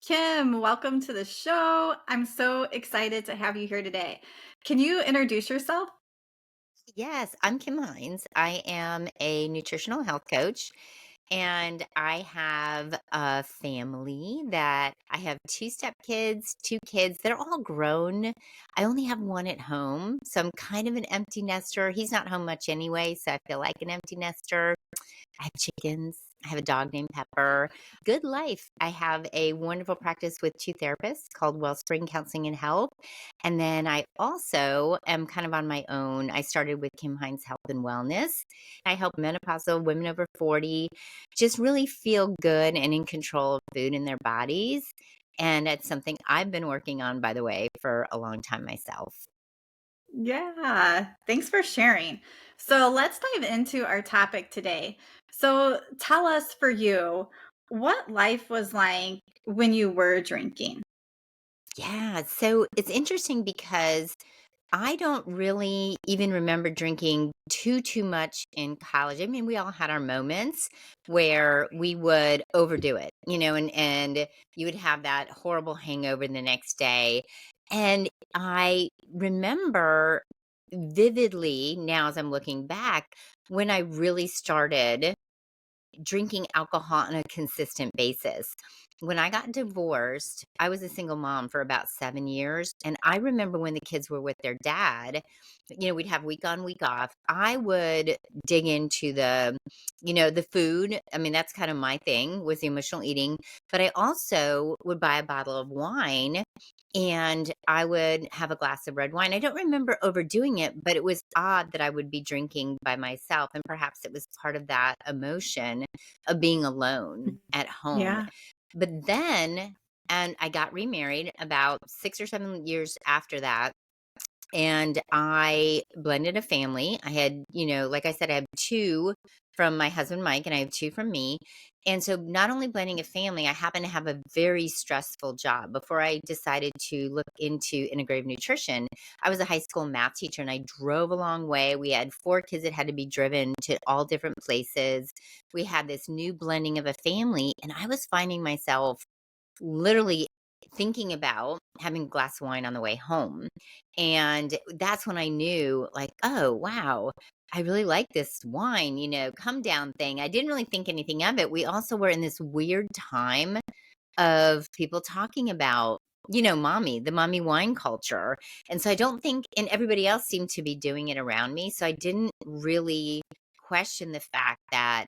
Kim, welcome to the show. I'm so excited to have you here today. Can you introduce yourself? Yes, I'm Kim Hines. I am a nutritional health coach, and I have a family that I have two stepkids, two kids. They're all grown. I only have one at home, so I'm kind of an empty nester. He's not home much anyway, so I feel like an empty nester. I have chickens. I have a dog named Pepper. Good life. I have a wonderful practice with two therapists called Wellspring Counseling and Health. And then I also am kind of on my own. I started with Kim Hines Health and Wellness. I help menopausal women over 40 just really feel good and in control of food in their bodies. And it's something I've been working on, by the way, for a long time myself. Yeah, thanks for sharing. So let's dive into our topic today. So tell us for you what life was like when you were drinking. Yeah. So it's interesting because I don't really even remember drinking too much in college. I mean, we all had our moments where we would overdo it, and you would have that horrible hangover the next day. And I remember vividly now as I'm looking back when I really started drinking alcohol on a consistent basis. When I got divorced, I was a single mom for about 7 years, and I remember when the kids were with their dad, we'd have week on, week off. I would dig into the food. I mean, that's kind of my thing was the emotional eating, but I also would buy a bottle of wine and I would have a glass of red wine. I don't remember overdoing it, but it was odd that I would be drinking by myself. And perhaps it was part of that emotion of being alone at home. Yeah. But then, and I got remarried about 6 or 7 years after that. And I blended a family. I had, like I said, I have two from my husband, Mike, and I have two from me. And so, not only blending a family, I happen to have a very stressful job. Before I decided to look into integrative nutrition, I was a high school math teacher and I drove a long way. We had four kids that had to be driven to all different places. We had this new blending of a family, and I was finding myself literally thinking about having a glass of wine on the way home. And that's when I knew, like, oh, wow, I really like this wine, come down thing. I didn't really think anything of it. We also were in this weird time of people talking about, the mommy wine culture. And so I don't think, and everybody else seemed to be doing it around me. So I didn't really question the fact that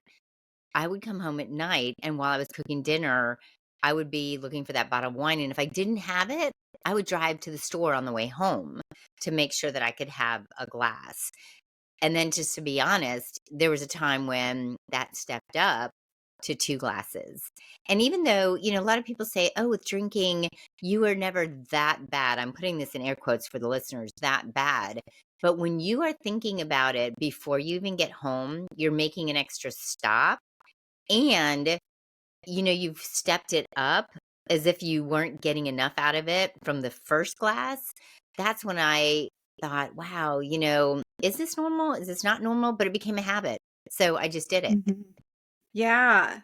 I would come home at night, and while I was cooking dinner, I would be looking for that bottle of wine, and if I didn't have it, I would drive to the store on the way home to make sure that I could have a glass. And then just to be honest, there was a time when that stepped up to 2 glasses. And even though, a lot of people say, "Oh, with drinking, you are never that bad." I'm putting this in air quotes for the listeners, "that bad." But when you are thinking about it before you even get home, you're making an extra stop and, you've stepped it up as if you weren't getting enough out of it from the first glass. That's when I thought, wow, is this normal? Is this not normal? But it became a habit. So I just did it. Mhm. Yeah,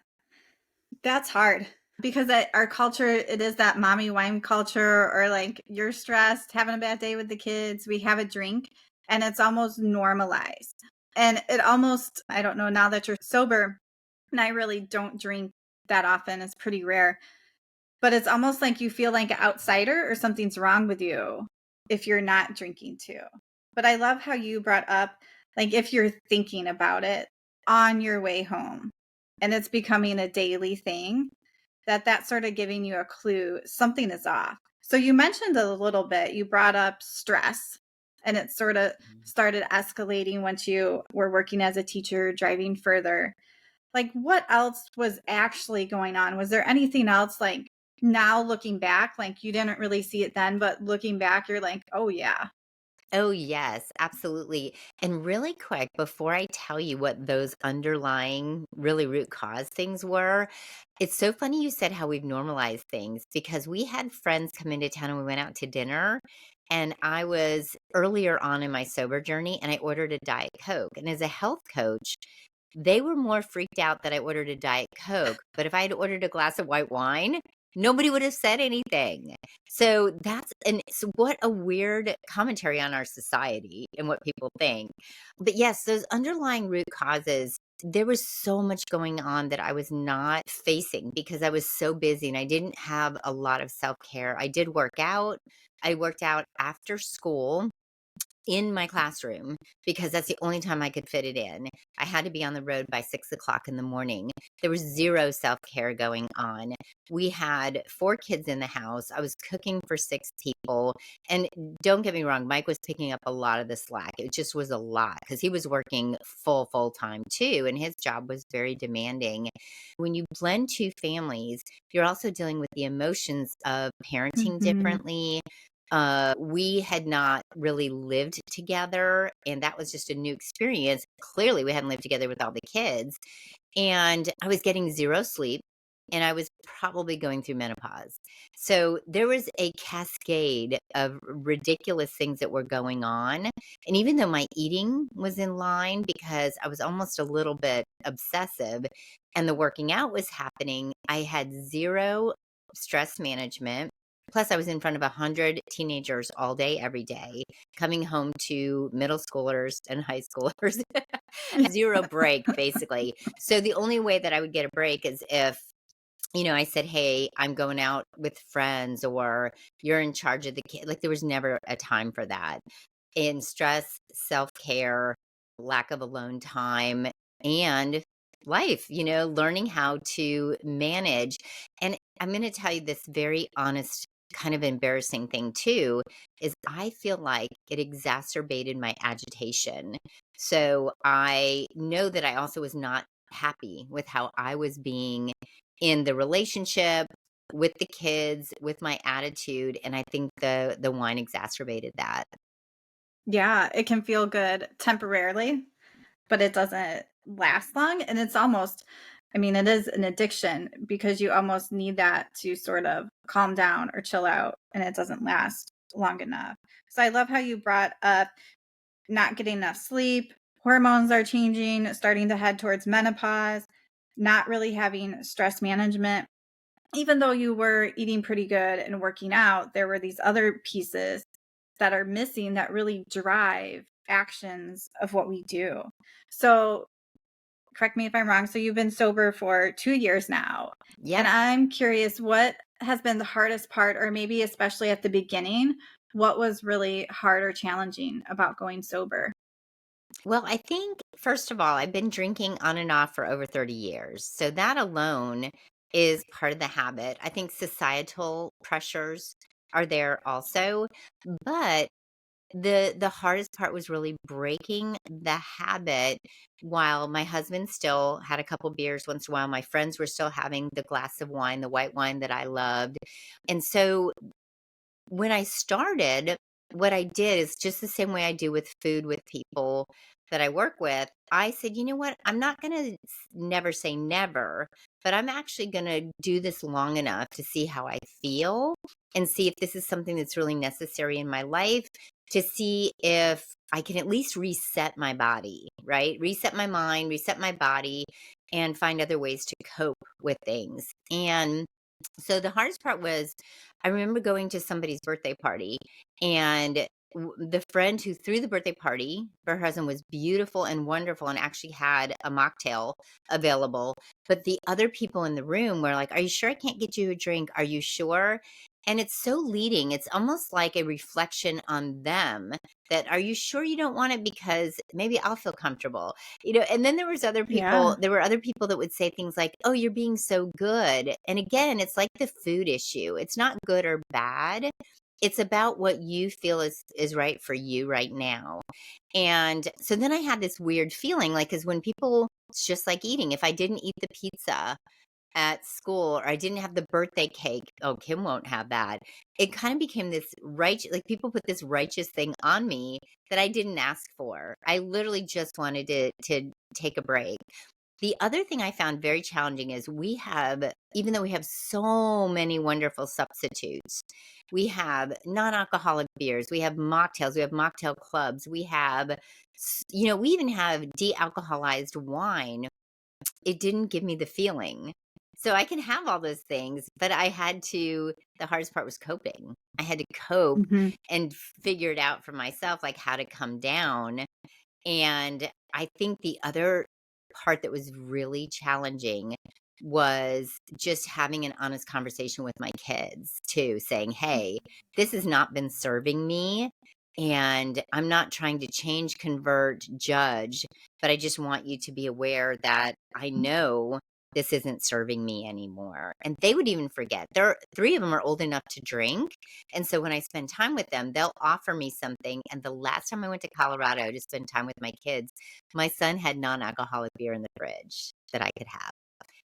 that's hard because our culture, it is that mommy wine culture, or like you're stressed, having a bad day with the kids, we have a drink, and it's almost normalized. And it almost, I don't know, now that you're sober, and I really don't drink that often, it's pretty rare, but it's almost like you feel like an outsider or something's wrong with you if you're not drinking too. But I love how you brought up, like, if you're thinking about it on your way home and it's becoming a daily thing, that's sort of giving you a clue something is off. So you mentioned a little bit, you brought up stress, and it sort of started escalating once you were working as a teacher, driving further. Like, what else was actually going on? Was there anything else, like, now looking back, like, you didn't really see it then, but looking back, you're like, "Oh, yeah." Oh, yes, absolutely. And really quick, before I tell you what those underlying, really root cause things were, it's so funny you said how we've normalized things because we had friends come into town and we went out to dinner. And I was earlier on in my sober journey and I ordered a Diet Coke. And as a health coach, they were more freaked out that I ordered a Diet Coke. But if I had ordered a glass of white wine, Nobody would have said anything. So what a weird commentary on our society and what people think. But yes, those underlying root causes, there was so much going on that I was not facing because I was so busy and I didn't have a lot of self-care. I did work out. I worked out after school in my classroom because that's the only time I could fit it in. I had to be on the road by 6 o'clock in the morning. There was zero self care going on. We had 4 kids in the house. I was cooking for 6 people. And don't get me wrong, Mike was picking up a lot of the slack. It just was a lot because he was working full time too. And his job was very demanding. When you blend two families, you're also dealing with the emotions of parenting Mhm. differently. We had not really lived together, and that was just a new experience. Clearly, we hadn't lived together with all the kids, and I was getting zero sleep, and I was probably going through menopause. So there was a cascade of ridiculous things that were going on. And even though my eating was in line because I was almost a little bit obsessive and the working out was happening, I had zero stress management. Plus, I was in front of 100 teenagers all day, every day, coming home to middle schoolers and high schoolers. Zero break, basically. So the only way that I would get a break is if, I said, "Hey, I'm going out with friends," or "You're in charge of the kid." Like, there was never a time for that. In stress, self-care, lack of alone time, and life, learning how to manage. And I'm going to tell you this very honest, kind of embarrassing thing too, is I feel like it exacerbated my agitation. So I know that I also was not happy with how I was being in the relationship with the kids, with my attitude, and I think the wine exacerbated that. Yeah, it can feel good temporarily, but it doesn't last long, and it's almost I mean, it is an addiction because you almost need that to sort of calm down or chill out, and it doesn't last long enough. So I love how you brought up not getting enough sleep, hormones are changing, starting to head towards menopause, not really having stress management. Even though you were eating pretty good and working out, there were these other pieces that are missing that really drive actions of what we do. So, correct me if I'm wrong. So, you've been sober for 2 years now. And Yep. I'm curious, what has been the hardest part, or maybe especially at the beginning, what was really hard or challenging about going sober? Well, I think, first of all, I've been drinking on and off for over 30 years. So that alone is part of the habit. I think societal pressures are there also. But the hardest part was really breaking the habit while my husband still had a couple beers once in a while. My friends were still having the glass of wine, the white wine that I loved. And so when I started, what I did is just the same way I do with food with people that I work with. I said, you know what? I'm not going to never say never, but I'm actually going to do this long enough to see how I feel and see if this is something that's really necessary in my life, to see if I can at least reset my body, right? Reset my mind, reset my body, and find other ways to cope with things. And so the hardest part was, I remember going to somebody's birthday party, and the friend who threw the birthday party, her husband was beautiful and wonderful and actually had a mocktail available. But the other people in the room were like, "Are you sure I can't get you a drink? Are you sure?" And it's so leading. It's almost like a reflection on them, that, "Are you sure you don't want it? Because maybe I'll feel comfortable." And then Yeah. there were other people that would say things like, "Oh, you're being so good." And again, it's like the food issue. It's not good or bad. It's about what you feel is right for you right now. And so then I had this weird feeling, like, cuz when people, it's just like eating. If I didn't eat the pizza at school, or I didn't have the birthday cake, "Oh, Kim won't have that." It kind of became this like, people put this righteous thing on me that I didn't ask for. I literally just wanted to take a break. The other thing I found very challenging is, even though we have so many wonderful substitutes, we have non-alcoholic beers, we have mocktails, we have mocktail clubs, we have, we even have de-alcoholized wine. It didn't give me the feeling. So I can have all those things, but the hardest part was coping. I had to cope Mhm. and figure it out for myself, like how to come down. And I think the other part that was really challenging was just having an honest conversation with my kids too, saying, "Hey, this has not been serving me. And I'm not trying to change, convert, judge, but I just want you to be aware that I know this isn't serving me anymore." And they would even forget. Three of them are old enough to drink. And so when I spend time with them, they'll offer me something. And the last time I went to Colorado to spend time with my kids, my son had non-alcoholic beer in the fridge that I could have.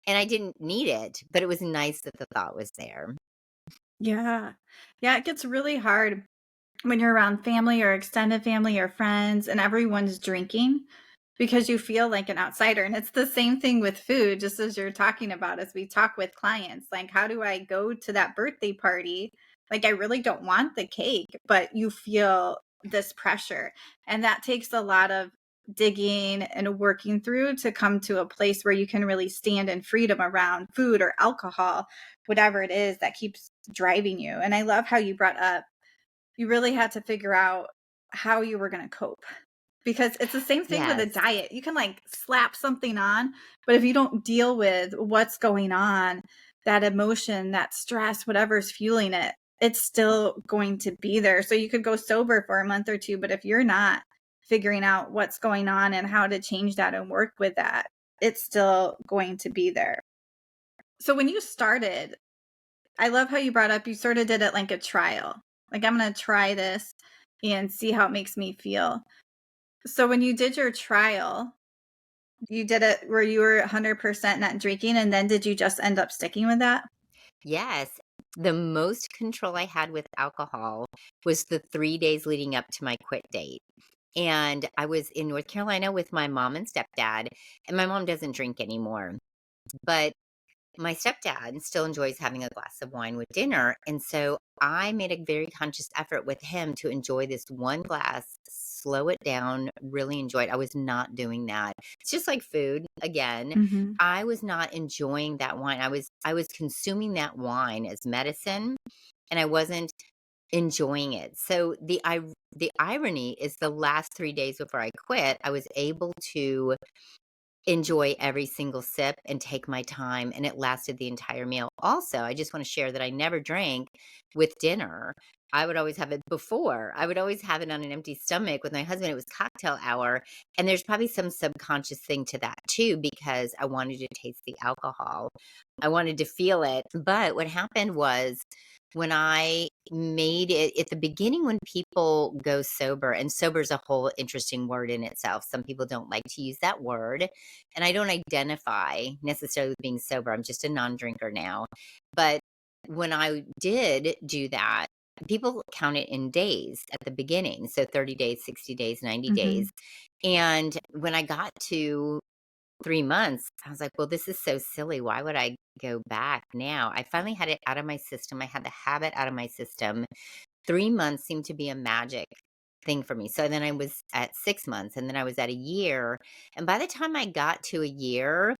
And I didn't need it, but it was nice that the thought was there. Yeah. Yeah, it gets really hard when you're around family or extended family or friends and everyone's drinking because you feel like an outsider. And it's the same thing with food, just as you're talking about as we talk with clients. Like, how do I go to that birthday party? Like, I really don't want the cake, but you feel this pressure. And that takes a lot of digging and working through to come to a place where you can really stand in freedom around food or alcohol, whatever it is that keeps driving you. And I love how you brought up you really had to figure out how you were gonna cope. Because it's the same thing with a Yes. diet. You can, like, slap something on, but if you don't deal with what's going on, that emotion, that stress, whatever's fueling it, it's still going to be there. So you could go sober for a month or 2, but if you're not figuring out what's going on and how to change that and work with that, it's still going to be there. So when you started, I love how you brought up you sorta did it like a trial. Like, "I'm gonna try this and see how it makes me feel." So when you did your trial, you did it where you were 100% not drinking, and then did you just end up sticking with that? Yes. The most control I had with alcohol was the 3 days leading up to my quit date. And I was in North Carolina with my mom and stepdad, and my mom doesn't drink anymore. But my stepdad still enjoys having a glass of wine with dinner. And so I made a very conscious effort with him to enjoy this one glass, slow it down, really enjoy it. I was not doing that. It's just like food again. Mhm. I was not enjoying that wine. I was consuming that wine as medicine and I wasn't enjoying it. So the irony is the last 3 days before I quit, I was able to enjoy every single sip and take my time, and it lasted the entire meal. Also, I just wanna share that I never drank with dinner. I would always have it before. I would always have it on an empty stomach with my husband. It was cocktail hour, and there's probably some subconscious thing to that too because I wanted to taste the alcohol. I wanted to feel it, but what happened was when I made it at the beginning when people go sober, and sober is a whole interesting word in itself. Some people don't like to use that word, and I don't identify necessarily with being sober. I'm just a non-drinker now. But when I did do that, people count it in days at the beginning. So 30 days, 60 days, 90 days. Mhm. And when I got to 3 months, I was like, well, this is so silly. Why would I go back now? I finally had it out of my system. I had the habit out of my system. 3 months seemed to be a magic thing for me. So then I was at 6 months and then I was at a year. And by the time I got to a year,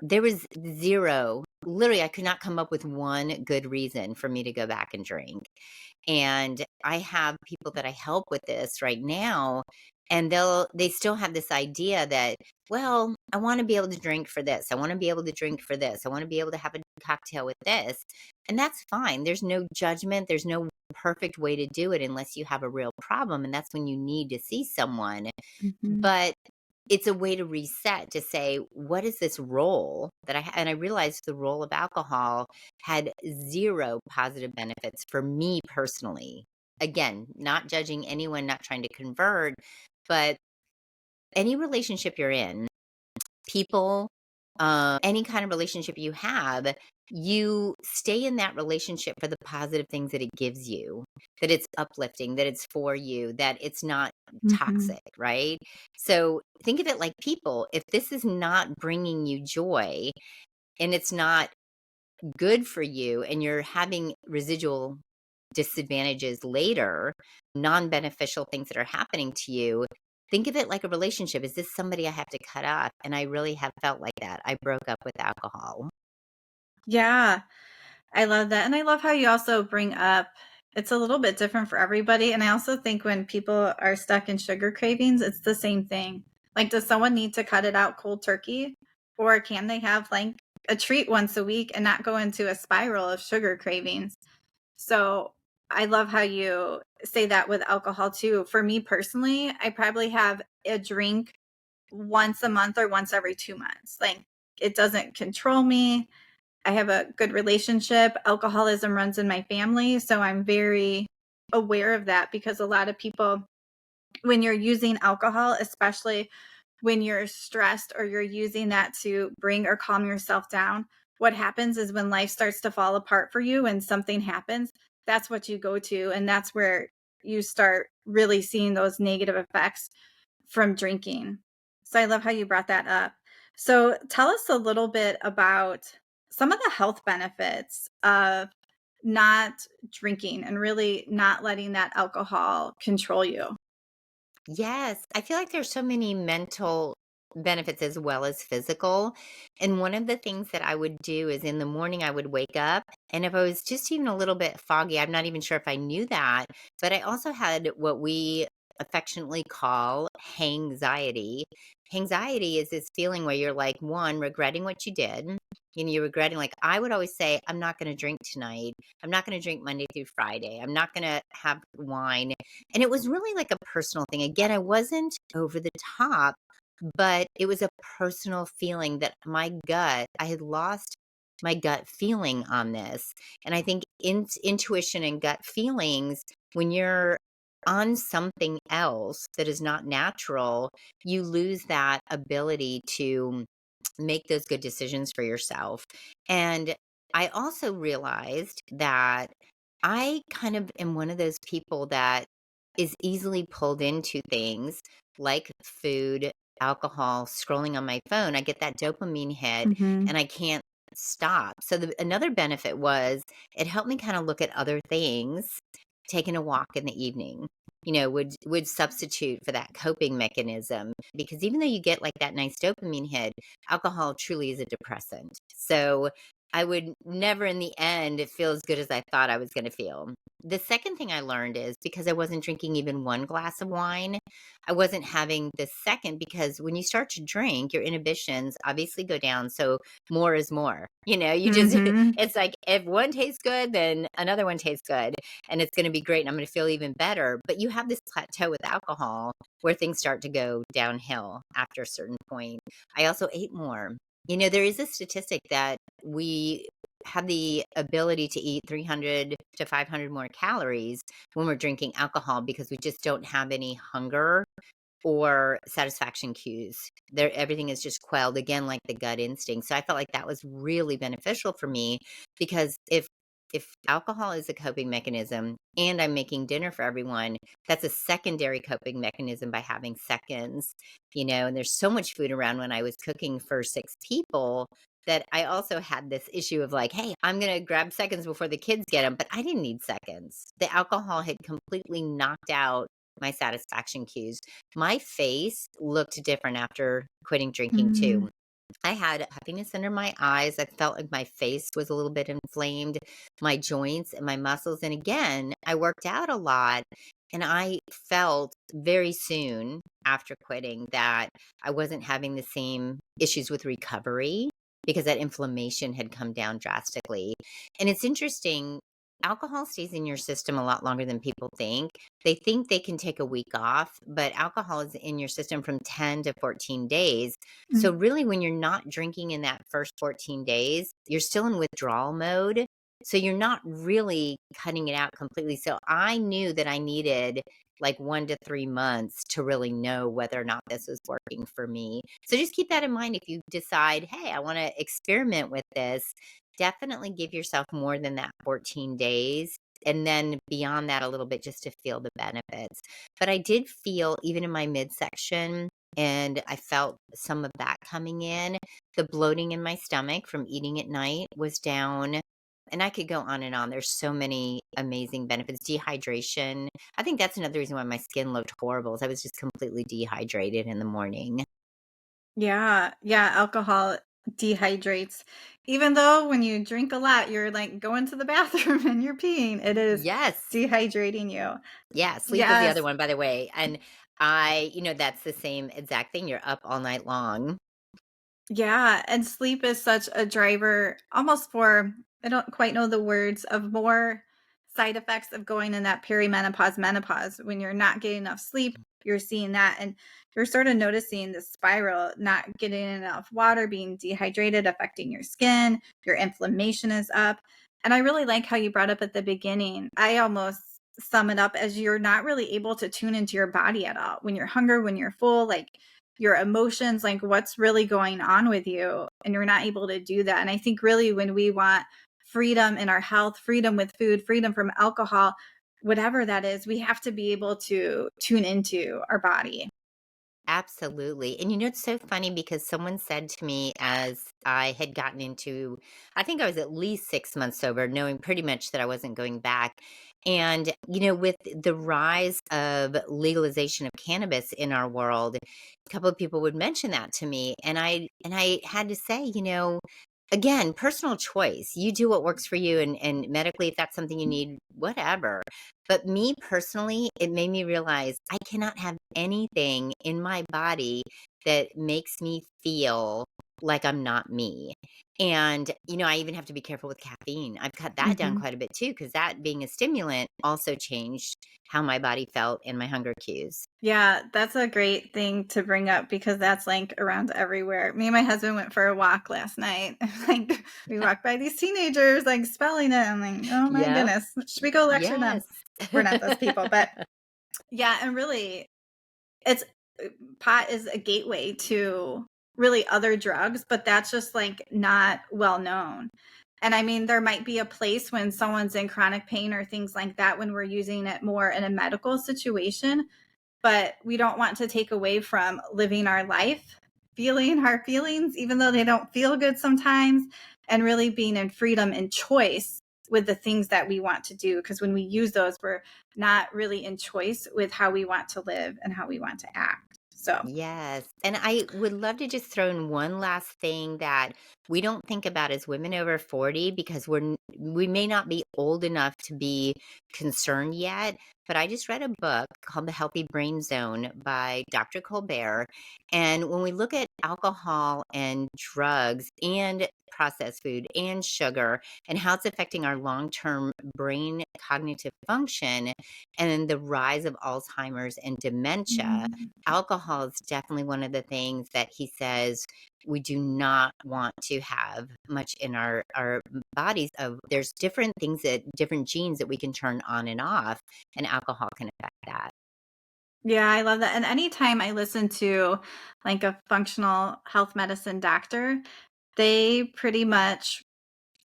there was zero. Literally, I could not come up with one good reason for me to go back and drink. And I have people that I help with this right now, and they still have this idea that, well, I want to be able to drink for this. I want to be able to drink for this. I want to be able to have a cocktail with this. And that's fine. There's no judgment. There's no perfect way to do it unless you have a real problem. And that's when you need to see someone. Mhm. But it's a way to reset to say, what is this role that and I realized the role of alcohol had zero positive benefits for me personally. Again, not judging anyone, not trying to convert, but any relationship you're in, people, any kind of relationship you have, you stay in that relationship for the positive things that it gives you, that it's uplifting, that it's for you, that it's not Mhm. toxic, right? So think of it like people. If this is not bringing you joy and it's not good for you and you're having residual disadvantages later, non beneficial things that are happening to you, think of it like a relationship. Is this somebody I have to cut off? And I really have felt like that. I broke up with alcohol. Yeah, I love that, and I love how you also bring up it's a little bit different for everybody, and I also think when people are stuck in sugar cravings, it's the same thing. Like, does someone need to cut it out cold turkey, or can they have, like, a treat once a week and not go into a spiral of sugar cravings? So, I love how you say that with alcohol too. For me personally, I probably have a drink once a month or once every 2 months. Like, it doesn't control me. I have a good relationship. Alcoholism runs in my family, so I'm very aware of that because a lot of people, when you're using alcohol, especially when you're stressed or you're using that to bring or calm yourself down, what happens is when life starts to fall apart for you and something happens, that's what you go to. And that's where you start really seeing those negative effects from drinking. So I love how you brought that up. So tell us a little bit about some of the health benefits of not drinking and really not letting that alcohol control you. Yes, I feel like there's so many mental benefits as well as physical. And one of the things that I would do is in the morning I would wake up, and if I was just even a little bit foggy, I'm not even sure if I knew that, but I also had what we affectionately call hangxiety. Hangxiety is this feeling where you're like, one, regretting what you did. You're regretting, like, I would always say, I'm not going to drink tonight. I'm not going to drink Monday through Friday. I'm not going to have wine. And it was really like a personal thing. Again, I wasn't over the top, but it was a personal feeling that I had lost my gut feeling on this. And I think intuition and gut feelings, when you're on something else that is not natural, you lose that ability to make those good decisions for yourself. And I also realized that I kind of am one of those people that is easily pulled into things like food, alcohol, scrolling on my phone. I get that dopamine hit Mhm. and I can't stop. So another benefit was it helped me kind of look at other things. Taking a walk in the evening, would substitute for that coping mechanism, because even though you get like that nice dopamine hit, alcohol truly is a depressant. So I would never in the end feel as good as I thought I was going to feel. The second thing I learned is because I wasn't drinking even one glass of wine, I wasn't having the second, because when you start to drink, your inhibitions obviously go down. So more is more. You just, Mhm. it's like if one tastes good, then another one tastes good and it's going to be great and I'm going to feel even better. But you have this plateau with alcohol where things start to go downhill after a certain point. I also ate more. There is a statistic that we have the ability to eat 300 to 500 more calories when we're drinking alcohol because we just don't have any hunger or satisfaction cues. There, everything is just quelled again, like the gut instinct. So I felt like that was really beneficial for me, because if alcohol is a coping mechanism and I'm making dinner for everyone, that's a secondary coping mechanism by having seconds, and there's so much food around. When I was cooking for 6 people, that I also had this issue of like, hey, I'm going to grab seconds before the kids get them, but I didn't need seconds. The alcohol had completely knocked out my satisfaction cues. My face looked different after quitting drinking Mm. too. I had happiness under my eyes. I felt like my face was a little bit inflamed, my joints and my muscles. And again, I worked out a lot. And I felt very soon after quitting that I wasn't having the same issues with recovery because that inflammation had come down drastically. And it's interesting, alcohol stays in your system a lot longer than people think. They think they can take a week off, but alcohol is in your system from 10 to 14 days. So Mm. really, when you're not drinking in that first 14 days, you're still in withdrawal mode. So you're not really cutting it out completely. So I knew that I needed like 1 to 3 months to really know whether or not this was working for me. So just keep that in mind if you decide, hey, I want to experiment with this. Definitely give yourself more than that 14 days. And then beyond that, a little bit, just to feel the benefits. But I did feel, even in my midsection, and I felt some of that coming in. The bloating in my stomach from eating at night was down. And I could go on and on. There's so many amazing benefits. Dehydration. I think that's another reason why my skin looked horrible, is I was just completely dehydrated in the morning. Yeah, yeah, alcohol. dehydrates. Even though when you drink a lot, you're like going to the bathroom and you're peeing, it is Yes. dehydrating you. Yeah, sleep is the other Yes. one, by the way, and that's the same exact thing, you're up all night long. Yeah, and sleep is such a driver almost for I don't quite know the words of more side effects of going in that perimenopause, menopause. When you're not getting enough sleep, you're seeing that and you're sort of noticing the spiral, not getting enough water, being dehydrated, affecting your skin, your inflammation is up. And I really like how you brought up at the beginning. I almost sum it up as you're not really able to tune into your body at all. When you're hungry, when you're full, like your emotions, like what's really going on with you, and you're not able to do that. And I think really when we want freedom in our health, freedom with food, freedom from alcohol, whatever that is, we have to be able to tune into our body. Absolutely. And it's so funny because someone said to me as I had gotten into, I think I was at least 6 months sober, knowing pretty much that I wasn't going back. And, with the rise of legalization of cannabis in our world, a couple of people would mention that to me. And I had to say, again, personal choice. You do what works for you and medically, if that's something you need, whatever. But me personally, it made me realize I cannot have anything in my body that makes me feel like I'm not me. And, I even have to be careful with caffeine. I've cut that down Mhm. quite a bit too, because that being a stimulant also changed how my body felt and my hunger cues. Yeah, that's a great thing to bring up because that's like around everywhere. Me and my husband went for a walk last night. Like we walked by these teenagers like spelling it. I'm like, oh my Yep. goodness, should we go lecture them? Yes. We're not those people, but yeah, and really it's pot is a gateway to really other drugs, but that's just like not well known. And I mean, there might be a place when someone's in chronic pain or things like that when we're using it more in a medical situation, but we don't want to take away from living our life, feeling our feelings, even though they don't feel good sometimes, and really being in freedom and choice with the things that we want to do. Because when we use those, we're not really in choice with how we want to live and how we want to act. So, Yes. And I would love to just throw in one last thing that we don't think about as women over 40 because we may not be old enough to be concerned yet. But I just read a book called The Healthy Brain Zone by Dr. Colbert. And when we look at alcohol and drugs and processed food and sugar and how it's affecting our long-term brain cognitive function and the rise of Alzheimer's and dementia, mm, alcohol is definitely one of the things that he says we do not want to have much in our bodies. Of There's different things, that different genes that we can turn on and off, and alcohol can affect that. yeah, I love that. And anytime I listen to like a functional health medicine doctor, they pretty much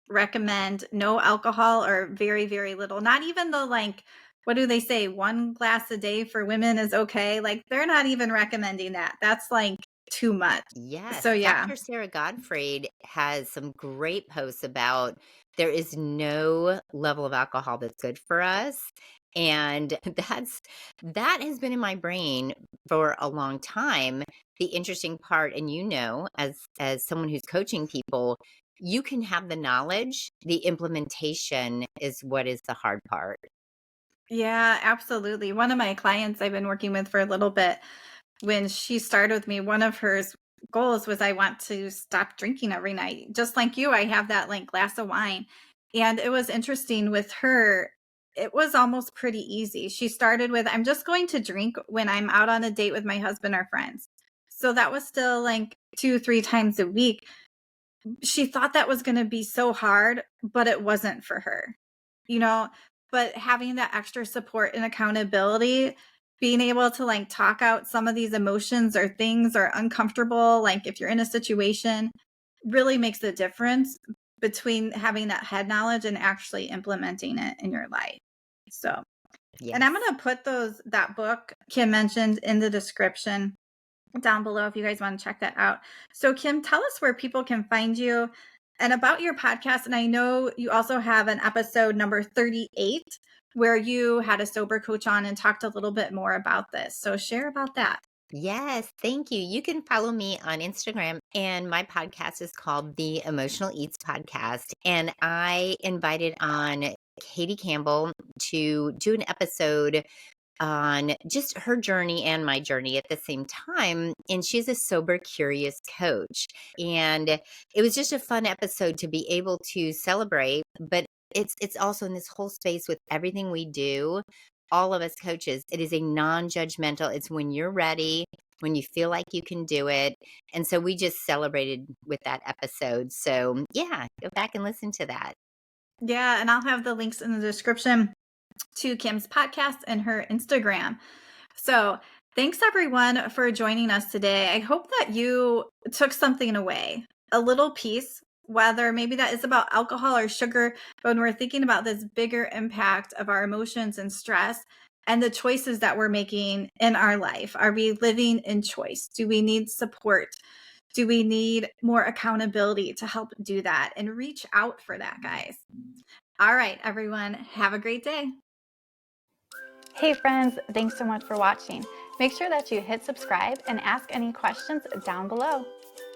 recommend no alcohol or very, very little. Not even the like, what do they say? 1 glass a day for women is okay. Like they're not even recommending that. That's like too much. Yes, So yeah. Dr. Sarah Gottfried has some great posts about there is no level of alcohol that's good for us. And that has been in my brain for a long time. The interesting part, and as someone who's coaching people, you can have the knowledge, the implementation is what is the hard part. Yeah, absolutely. One of my clients I've been working with for a little bit, when she started with me, one of her goals was I want to stop drinking every night. Just like you, I have that like glass of wine. And it was interesting with her, it was almost pretty easy. She started with, I'm just going to drink when I'm out on a date with my husband or friends. So that was still like 2, 3 times a week. She thought that was going to be so hard, but it wasn't for her, you know, but having that extra support and accountability, being able to like talk out some of these emotions or things are uncomfortable, like if you're in a situation, really makes a difference between having that head knowledge and actually implementing it in your life. So, and I'm Yes. going to put that book Kim mentioned in the description down below if you guys want to check that out. So, Kim, tell us where people can find you and about your podcast. And I know you also have an episode number 38 where you had a sober coach on and talked a little bit more about this. So, share about that. Yes, thank you. You can follow me on Instagram, and my podcast is called The Emotional Eats Podcast. And I invited on Katie Campbell to do an episode on just her journey and my journey at the same time. And she's a sober, curious coach. And it was just a fun episode to be able to celebrate, but it's also in this whole space with everything we do. All of us coaches, it is a non-judgmental. It's when you're ready, when you feel like you can do it. And so we just celebrated with that episode. So yeah, go back and listen to that. Yeah, and I'll have the links in the description to Kim's podcast and her Instagram. So, thanks everyone for joining us today. I hope that you took something away, a little piece, whether maybe that is about alcohol or sugar, but when we're thinking about this bigger impact of our emotions and stress and the choices that we're making in our life. Are we living in choice? Do we need support? Do we need more accountability to help do that? And reach out for that, guys. All right, everyone, have a great day. Hey friends, thanks so much for watching. Make sure that you hit subscribe and ask any questions down below.